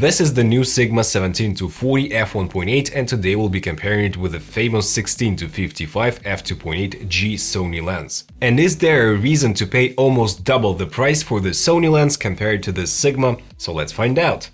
This is the new Sigma 17-40 f1.8 and today we'll be comparing it with the famous 16-55 f2.8 G Sony lens. And is there a reason to pay almost double the price for the Sony lens compared to the Sigma? So let's find out.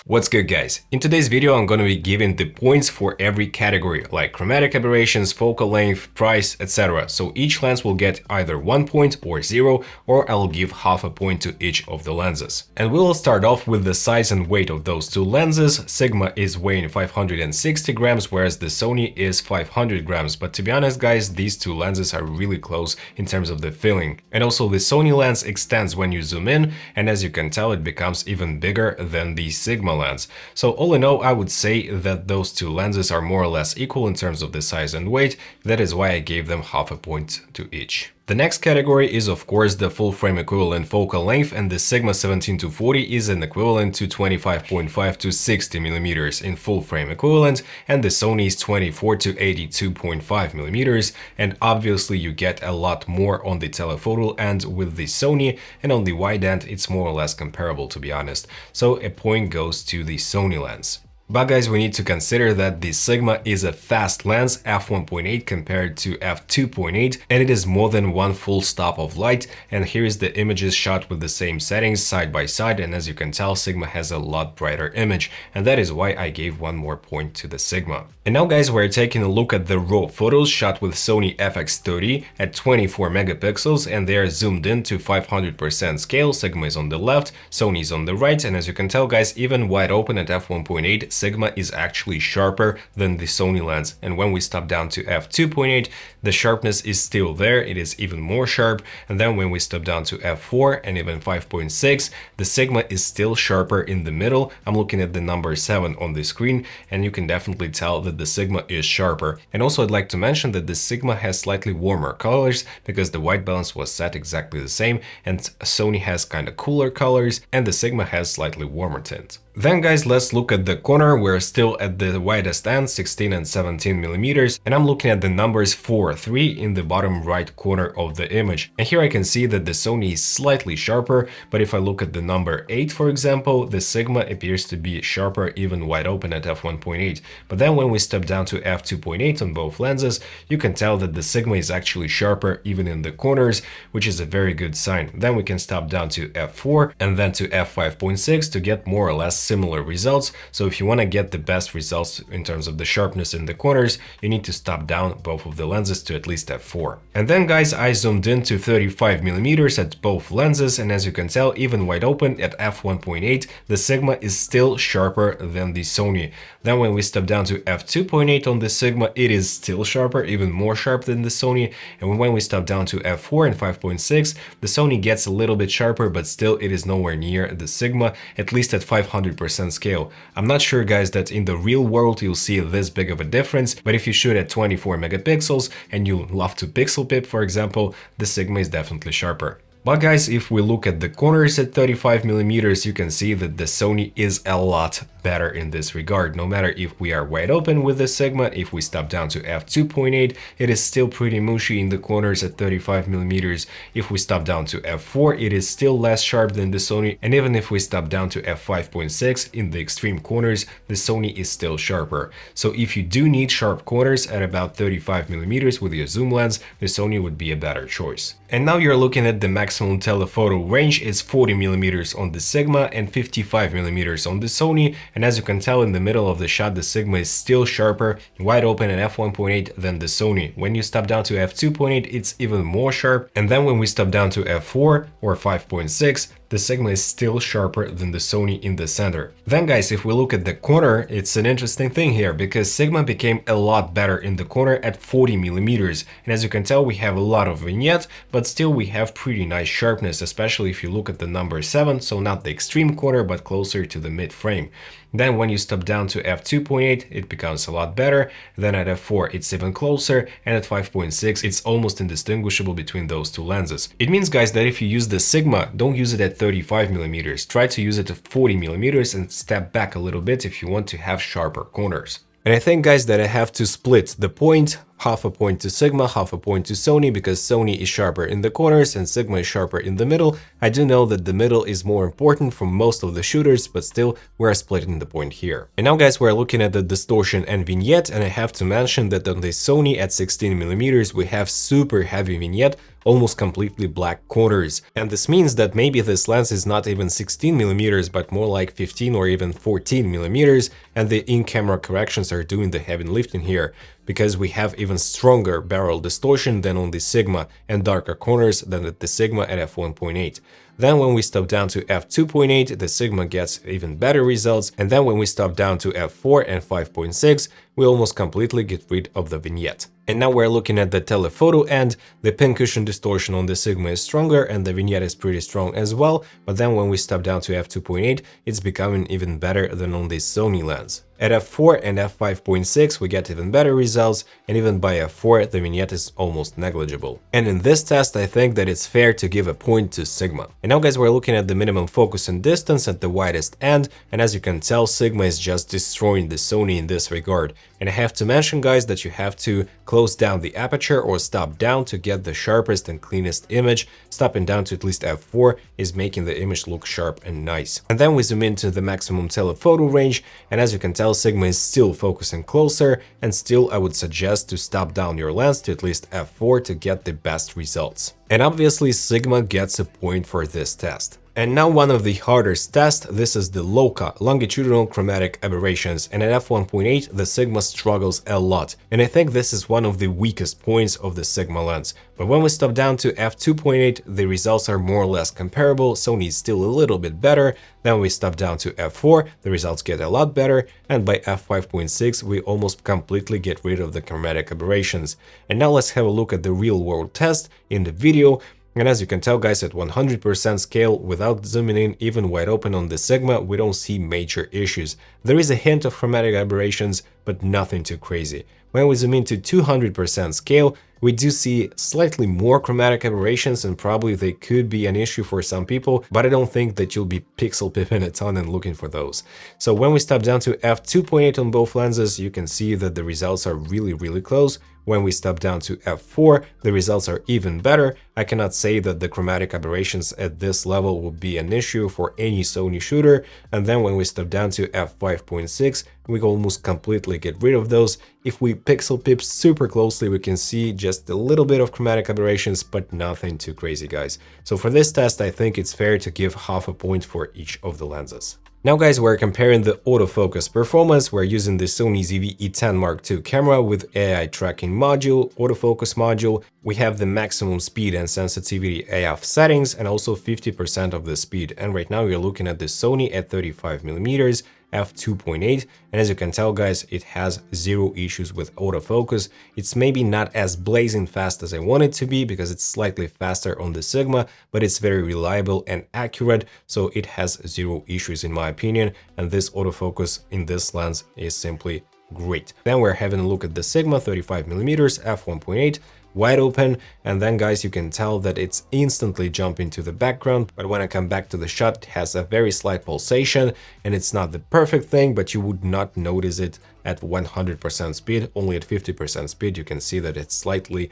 What's good, guys? In today's video I'm gonna be giving the points for every category like chromatic aberrations, focal length, price, etc. So each lens will get either 1 point or 0, or I'll give half a point to each of the lenses. And we'll start off with the size and weight of those two lenses. Sigma is weighing 560 grams, whereas the Sony is 500 grams. But to be honest, guys, these two lenses are really close in terms of the feeling. And also the Sony lens extends when you zoom in, and as you can tell, it becomes even bigger than the Sigma lens. So all in all, I would say that those two lenses are more or less equal in terms of the size and weight. That is why I gave them half a point to each. The next category is of course the full frame equivalent focal length, and the Sigma 17-40 is an equivalent to 25.5 to 60 mm in full frame equivalent, and the Sony is 24 to 82.5 mm, and obviously you get a lot more on the telephoto end with the Sony, and on the wide end it's more or less comparable, to be honest. So a point goes to the Sony lens. But guys, we need to consider that the Sigma is a fast lens, f1.8 compared to f2.8, and it is more than one full stop of light. And here is the images shot with the same settings side by side, and as you can tell, Sigma has a lot brighter image, and that is why I gave one more point to the Sigma. And now guys, we're taking a look at the raw photos shot with Sony FX30 at 24 megapixels, and they are zoomed in to 500% scale. Sigma is on the left, Sony is on the right, and as you can tell, guys, even wide open at f1.8, Sigma is actually sharper than the Sony lens, and when we stop down to f2.8, the sharpness is still there, it is even more sharp, and then when we stop down to f4 and even 5.6, the Sigma is still sharper in the middle. I'm looking at the number 7 on the screen, and you can definitely tell that the Sigma is sharper. And also I'd like to mention that the Sigma has slightly warmer colors because the white balance was set exactly the same, and Sony has kind of cooler colors and the Sigma has slightly warmer tint. Then guys, let's look at the corner. We're still at the widest end, 16 and 17 millimeters, and I'm looking at the numbers 4, 3 in the bottom right corner of the image. And here I can see that the Sony is slightly sharper, but if I look at the number 8, for example, the Sigma appears to be sharper even wide open at f1.8. But then when we step down to f2.8 on both lenses, you can tell that the Sigma is actually sharper even in the corners, which is a very good sign. Then we can stop down to f4 and then to f5.6 to get more or less similar results. So if you want to get the best results in terms of the sharpness in the corners, you need to stop down both of the lenses to at least f4. And then guys, I zoomed in to 35 millimeters at both lenses, and as you can tell, even wide open at f1.8, the Sigma is still sharper than the Sony. Then when we step down to f2.8 on the Sigma, it is still sharper, even more sharp than the Sony. And when we step down to f4 and 5.6, the Sony gets a little bit sharper, but still it is nowhere near the Sigma, at least at 500% scale. I'm not sure, guys, that in the real world you'll see this big of a difference, but if you shoot at 24 megapixels and you love to pixel pip, for example, the Sigma is definitely sharper. But guys, if we look at the corners at 35 millimeters, you can see that the Sony is a lot better in this regard. No matter if we are wide open with the Sigma, if we stop down to f2.8, it is still pretty mushy in the corners at 35 millimeters. If we stop down to f4, it is still less sharp than the Sony, and even if we stop down to f5.6 in the extreme corners, the Sony is still sharper. So if you do need sharp corners at about 35 millimeters with your zoom lens, the Sony would be a better choice. And now you're looking at the maximum telephoto range is 40 millimeters on the Sigma and 55 millimeters on the Sony, and as you can tell in the middle of the shot, the Sigma is still sharper wide open at f1.8 than the Sony. When you stop down to f2.8, it's even more sharp, and then when we stop down to f4 or 5.6, the Sigma is still sharper than the Sony in the center. Then guys, if we look at the corner, it's an interesting thing here because Sigma became a lot better in the corner at 40 millimeters, and as you can tell, we have a lot of vignette, but still we have pretty nice sharpness, especially if you look at the number 7, so not the extreme corner but closer to the mid frame. Then when you step down to f2.8, it becomes a lot better, then at f4 it's even closer, and at 5.6 it's almost indistinguishable between those two lenses. It means, guys, that if you use the Sigma, don't use it at 35 millimeters, try to use it at 40 millimeters and step back a little bit if you want to have sharper corners. And I think, guys, that I have to split the point half a point to Sigma, half a point to Sony, because Sony is sharper in the corners and Sigma is sharper in the middle. I do know that the middle is more important for most of the shooters, but still we're splitting the point here. And now guys, we're looking at the distortion and vignette, and I have to mention that on the Sony at 16mm we have super heavy vignette, almost completely black corners. And this means that maybe this lens is not even 16mm but more like 15 or even 14mm, and the in-camera corrections are doing the heavy lifting here, because we have even stronger barrel distortion than on the Sigma and darker corners than at the Sigma at f1.8. Then when we stop down to f2.8, the Sigma gets even better results, and then when we stop down to f4 and 5.6, we almost completely get rid of the vignette. And now we're looking at the telephoto end. The pincushion distortion on the Sigma is stronger and the vignette is pretty strong as well, but then when we stop down to f2.8, it's becoming even better than on the Sony lens. At f4 and f5.6 we get even better results, and even by f4 the vignette is almost negligible. And in this test I think that it's fair to give a point to Sigma. And now guys, we're looking at the minimum focus and distance at the widest end, and as you can tell, Sigma is just destroying the Sony in this regard. And I have to mention guys that you have to close down the aperture or stop down to get the sharpest and cleanest image. Stopping down to at least f4 is making the image look sharp and nice. And then we zoom into the maximum telephoto range, and as you can tell, Sigma is still focusing closer, and still I would suggest to stop down your lens to at least f4 to get the best results. And obviously Sigma gets a point for this test. And now one of the hardest tests, this is the LOCA, longitudinal chromatic aberrations, and at f1.8 the Sigma struggles a lot, and I think this is one of the weakest points of the Sigma lens. But when we stop down to f2.8, the results are more or less comparable. Sony is still a little bit better. Then we stop down to f4, the results get a lot better, and by f5.6 we almost completely get rid of the chromatic aberrations. And now let's have a look at the real world test in the video. And as you can tell guys, at 100% scale, without zooming in even wide open on the Sigma, we don't see major issues. There is a hint of chromatic aberrations, but nothing too crazy. When we zoom into 200% scale, we do see slightly more chromatic aberrations, and probably they could be an issue for some people, but I don't think that you'll be pixel pipping a ton and looking for those. So when we stop down to f2.8 on both lenses, you can see that the results are really close. When we stop down to f4, the results are even better. I cannot say that the chromatic aberrations at this level will be an issue for any Sony shooter. And then when we stop down to f5.6, we almost completely get rid of those. If we pixel pip super closely, we can see just a little bit of chromatic aberrations, but nothing too crazy, guys. So for this test, I think it's fair to give half a point for each of the lenses. Now guys, we're comparing the autofocus performance. We're using the Sony ZV-e10 Mark II camera with AI tracking module, autofocus module. We have the maximum speed and sensitivity AF settings, and also 50% of the speed. And right now you're looking at the Sony at 35mm f2.8, and as you can tell guys, it has zero issues with autofocus. It's maybe not as blazing fast as I want it to be, because it's slightly faster on the Sigma, but it's very reliable and accurate, so it has zero issues in my opinion, and this autofocus in this lens is simply great. Then we're having a look at the Sigma 35mm f1.8 wide open, and then guys, you can tell that it's instantly jumping to the background, but when I come back to the shot, it has a very slight pulsation, and it's not the perfect thing, but you would not notice it at 100% speed. Only at 50% speed you can see that it's slightly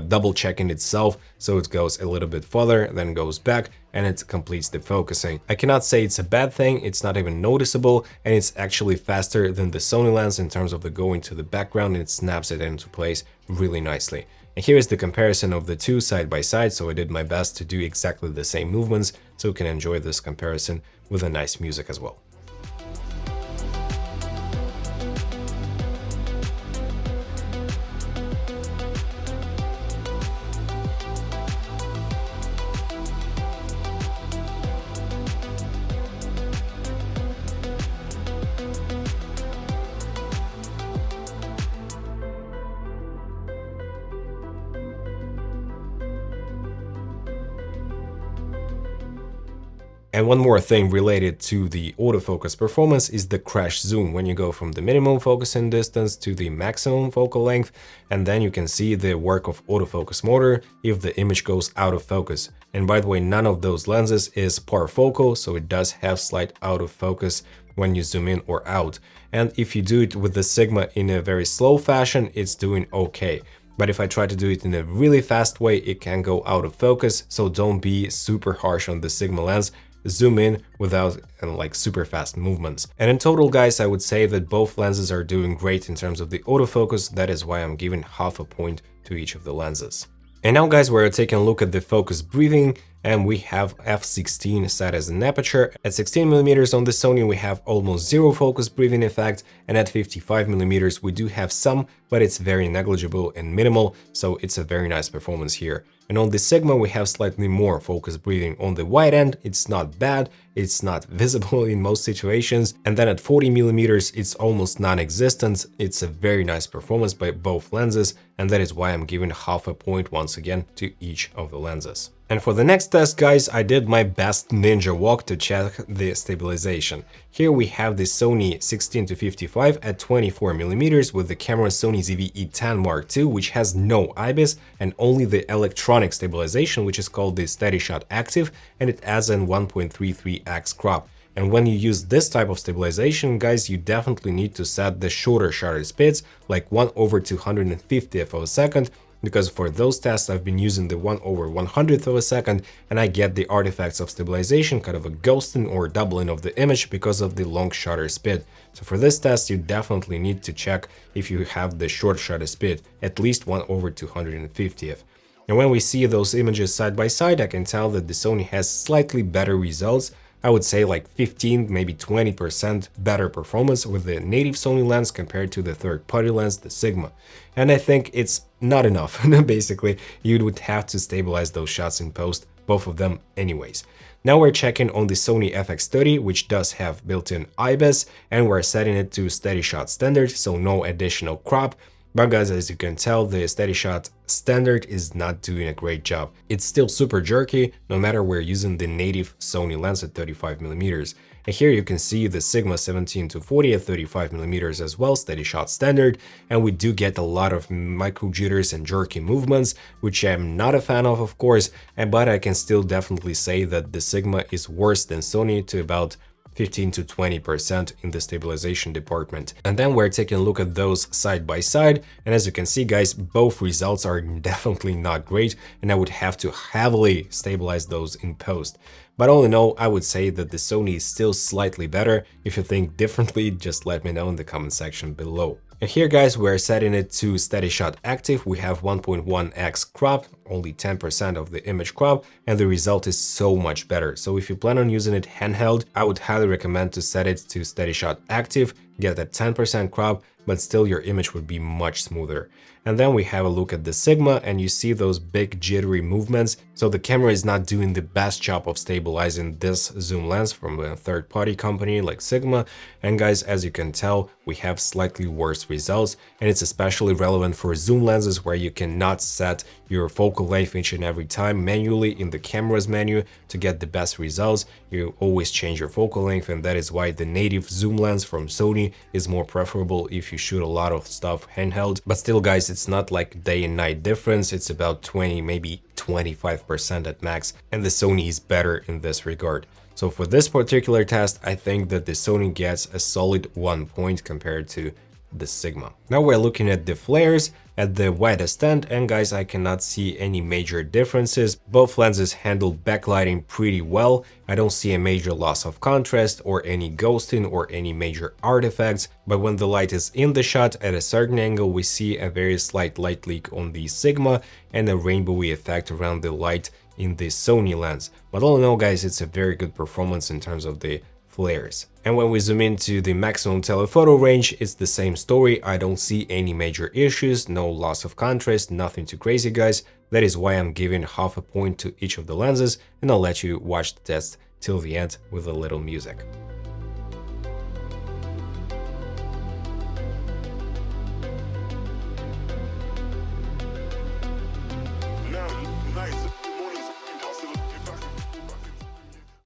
double checking itself, so it goes a little bit further, then goes back, and it completes the focusing. I cannot say it's a bad thing, it's not even noticeable, and it's actually faster than the Sony lens in terms of the going to the background, and it snaps it into place really nicely. And here is the comparison of the two side by side, so I did my best to do exactly the same movements, so you can enjoy this comparison with a nice music as well. And one more thing related to the autofocus performance is the crash zoom, when you go from the minimum focusing distance to the maximum focal length, and then you can see the work of autofocus motor if the image goes out of focus. And by the way, none of those lenses is parfocal, so it does have slight out of focus when you zoom in or out. And if you do it with the Sigma in a very slow fashion, it's doing okay. But if I try to do it in a really fast way, it can go out of focus, so don't be super harsh on the Sigma lens. Zoom in without like super fast movements. And in total, guys, I would say that both lenses are doing great in terms of the autofocus. That is why I'm giving half a point to each of the lenses. And now, guys, we're taking a look at the focus breathing, and we have f16 set as an aperture. At 16mm on the Sony, we have almost zero focus breathing effect, and at 55mm we do have some, but it's very negligible and minimal, so it's a very nice performance here. And on the Sigma, we have slightly more focus breathing on the wide end. It's not bad, it's not visible in most situations. And then at 40mm, it's almost non-existent. It's a very nice performance by both lenses, and that is why I'm giving half a point once again to each of the lenses. And for the next test, guys, I did my best ninja walk to check the stabilization. Here we have the Sony 16-55 at 24mm with the camera Sony ZV-e10 Mark II, which has no IBIS and only the electronic stabilization, which is called the Steady Shot Active, and it adds an 1.33x crop. And when you use this type of stabilization, guys, you definitely need to set the shorter shutter speeds, like 1/250th of a second, because for those tests I've been using the 1/100th of a second, and I get the artifacts of stabilization, kind of a ghosting or doubling of the image because of the long shutter speed. So for this test, you definitely need to check if you have the short shutter speed, at least 1/250th. And when we see those images side by side, I can tell that the Sony has slightly better results. I would say like 15, maybe 20% better performance with the native Sony lens compared to the third-party lens, the Sigma. And I think it's not enough. Basically, you would have to stabilize those shots in post, both of them anyways. Now we're checking on the Sony FX30, which does have built-in IBIS, and we're setting it to steady shot standard, so no additional crop. But guys, as you can tell, the steady shot standard is not doing a great job. It's still super jerky, no matter we're using the native Sony lens at 35mm. And here you can see the Sigma 17-40 at 35mm as well, steady shot standard, and we do get a lot of micro jitters and jerky movements, which I'm not a fan of course, but I can still definitely say that the Sigma is worse than Sony to about 15 to 20% in the stabilization department. And then we're taking a look at those side by side, and as you can see, guys, both results are definitely not great, and I would have to heavily stabilize those in post. But all in all, I would say that the Sony is still slightly better. If you think differently, just let me know in the comment section below. And here, guys, we're setting it to steady shot active. We have 1.1x crop, only 10% of the image crop, and the result is so much better. So if you plan on using it handheld, I would highly recommend to set it to steady shot active, get that 10% crop, but still your image would be much smoother. And then we have a look at the Sigma, and you see those big jittery movements. So the camera is not doing the best job of stabilizing this zoom lens from a third-party company like Sigma. And guys, as you can tell, we have slightly worse results, and it's especially relevant for zoom lenses where you cannot set your focal length each and every time manually in the camera's menu to get the best results. You always change your focal length, and that is why the native zoom lens from Sony is more preferable if you shoot a lot of stuff handheld. But still, guys, it's not like day and night difference. It's about 20, maybe 25% at max, and the Sony is better in this regard. So for this particular test, I think that the Sony gets a solid 1 point compared to the Sigma. Now we're looking at the flares at the widest end, and guys, I cannot see any major differences. Both lenses handle backlighting pretty well. I don't see a major loss of contrast or any ghosting or any major artifacts, but when the light is in the shot at a certain angle, we see a very slight light leak on the Sigma and a rainbowy effect around the light in the Sony lens. But all in all, guys, it's a very good performance in terms of the flares. And when we zoom into the maximum telephoto range, it's the same story. I don't see any major issues, no loss of contrast, nothing too crazy, guys. That is why I'm giving half a point to each of the lenses, and I'll let you watch the test till the end with a little music.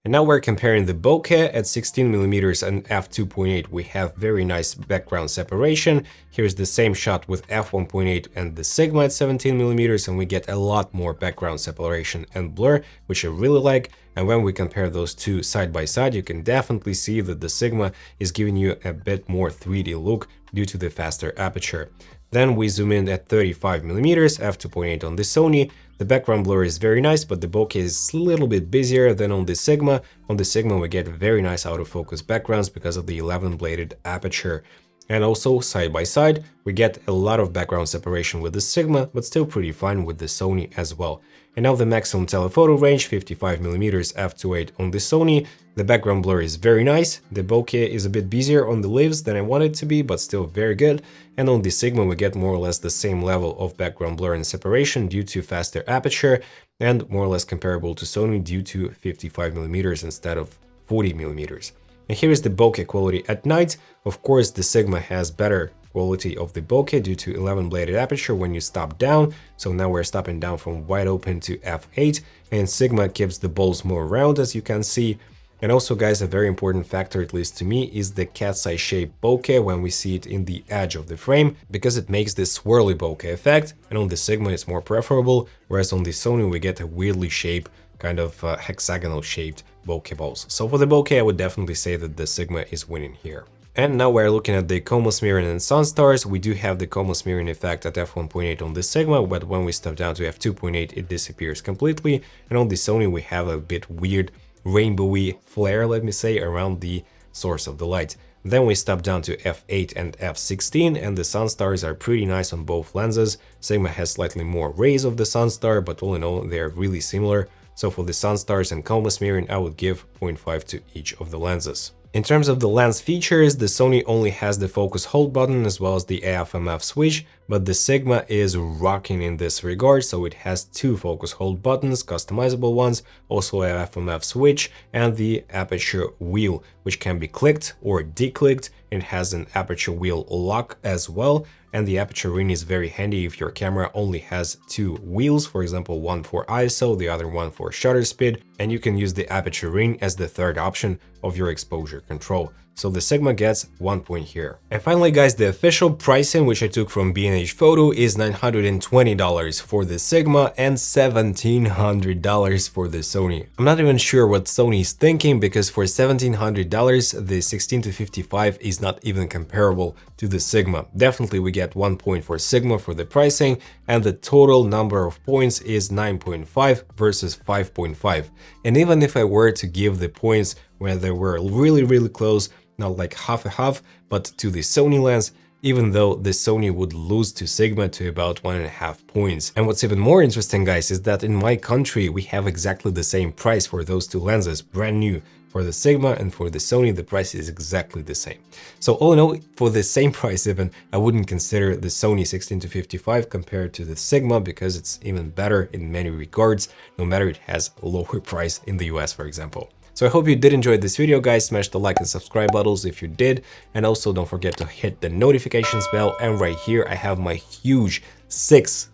And now we're comparing the bokeh at 16mm and f2.8. We have very nice background separation. Here's the same shot with f1.8 and the Sigma at 17mm, and we get a lot more background separation and blur, which I really like. And when we compare those two side by side, you can definitely see that the Sigma is giving you a bit more 3D look due to the faster aperture. Then we zoom in at 35mm, f2.8 on the Sony. The background blur is very nice, but the bokeh is a little bit busier than on the Sigma. On the Sigma, we get very nice autofocus backgrounds because of the 11-bladed aperture. And also, side by side, we get a lot of background separation with the Sigma, but still pretty fine with the Sony as well. And now the maximum telephoto range, 55mm f2.8 on the Sony. The background blur is very nice. The bokeh is a bit busier on the leaves than I want it to be, but still very good. And on the Sigma, we get more or less the same level of background blur and separation due to faster aperture, and more or less comparable to Sony due to 55mm instead of 40mm. And here is the bokeh quality at night. Of course, the Sigma has better quality of the bokeh due to 11-bladed aperture when you stop down. So now we're stopping down from wide open to f8, and Sigma keeps the balls more round, as you can see. And also, guys, a very important factor, at least to me, is the cat's eye shape bokeh when we see it in the edge of the frame, because it makes this swirly bokeh effect, and on the Sigma it's more preferable, whereas on the Sony we get a weirdly shaped, kind of hexagonal shaped bokeh balls. So for the bokeh, I would definitely say that the Sigma is winning here. And now we're looking at the coma smearing and sun stars. We do have the coma smearing effect at f1.8 on the Sigma, but when we step down to f2.8, it disappears completely. And on the Sony, we have a bit weird rainbowy flare, let me say, around the source of the light. Then we step down to f8 and f16, and the sun stars are pretty nice on both lenses. Sigma has slightly more rays of the sun star, but all in all, they're really similar. So for the sun stars and coma smearing, I would give 0.5 to each of the lenses. In terms of the lens features, the Sony only has the focus hold button as well as the AF/MF switch, but the Sigma is rocking in this regard, so it has two focus hold buttons, customizable ones, also AF/MF switch, and the aperture wheel, which can be clicked or declicked. It has an aperture wheel lock as well, and the aperture ring is very handy if your camera only has two wheels, for example, one for ISO, the other one for shutter speed, and you can use the aperture ring as the third option of your exposure control. So the Sigma gets 1 point here. And finally, guys, the official pricing, which I took from B&H Photo, is $920 for the Sigma and $1,700 for the Sony. I'm not even sure what Sony is thinking, because for $1,700, the 16-55 is not even comparable to the Sigma. Definitely we get 1 point for Sigma for the pricing, and the total number of points is 9.5 versus 5.5. And even if I were to give the points where they were really close, not like half a half, but to the Sony lens, even though the Sony would lose to Sigma to about 1.5 points. And what's even more interesting, guys, is that in my country we have exactly the same price for those two lenses, brand new. For the Sigma and for the Sony, the price is exactly the same. So all in all, for the same price even, I wouldn't consider the Sony 16-55 compared to the Sigma, because it's even better in many regards, no matter it has a lower price in the US, for example. So I hope you did enjoy this video, guys. Smash the like and subscribe buttons if you did. And also don't forget to hit the notifications bell. And right here, I have my huge six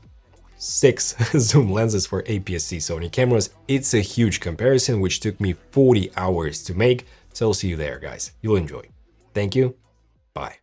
zoom lenses for APS-C Sony cameras. It's a huge comparison, which took me 40 hours to make. So I'll see you there, guys. You'll enjoy. Thank you. Bye.